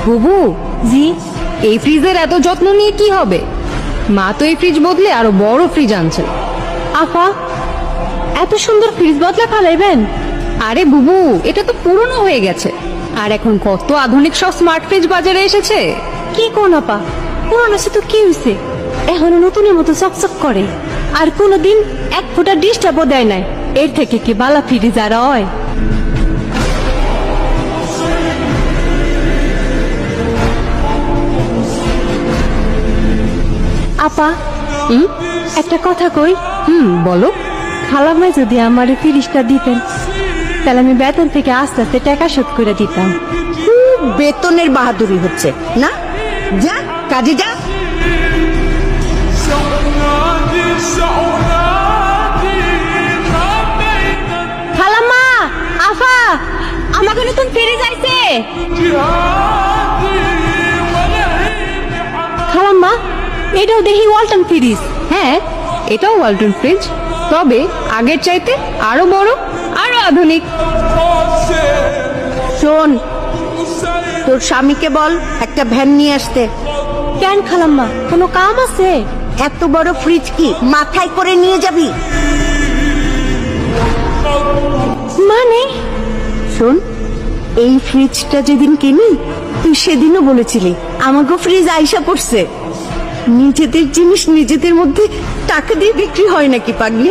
বুবু, জি। এই ফ্রিজের এত যত্ন নিয়ে কি হবে? মা তো এই ফ্রিজ বদলে আরো বড় ফ্রিজ আনছে। আপা, এত সুন্দর ফ্রিজ বদলা ফালাইবেন? আরে বুবু, এটা তো পুরনো হয়ে গেছে, আর এখন কত আধুনিক সব স্মার্ট ফ্রিজ বাজারে এসেছে। কি কোন আপা, পুরানো সে তো কি হয়েছে, এখনো নতুনের মতো চকচক করে, আর কোনোদিন এক ফোঁটা ডিস্টার্বও দেয় নাই। এর থেকে কি বালা ফ্রিজ আর হয়? আপা, একটা কথা কই। বলো। খালামাই যদি আমার এই ফ্রিজটা দিতেন, তাহলে আমি বেতন থেকে আস্তে আস্তে টাকা শোধ করে দিতাম। খুব বেতনের বাহাদুরি হচ্ছে না? যা কাজে যা। খালাম্মা, আফা, আমাকে নতুন ফ্রিজ আইছে। খালাম্মা, এটাও দেখি ওয়ালটন ফ্রিজ। হ্যাঁ, এটাও ওয়ালটন ফ্রিজ, তবে আগের চাইতে আরো বড়, আরো আধুনিক। শোন, তোর স্বামীকে বল একটা ভ্যান নিয়ে আসতে। কেন খালাম্মা, কোনো কাম আছে? এত বড় ফ্রিজ কি মাথায় করে নিয়ে যাবি? মানে? শোন, এই ফ্রিজটা যেদিন কিনি তুই সেদিনও বলেছিলি আমাকে ফ্রিজ আইসা পড়ছে। নিজেদের জিনিস নিজেদের মধ্যে টাকা দিয়ে বিক্রি হয় নাকি পাগলি?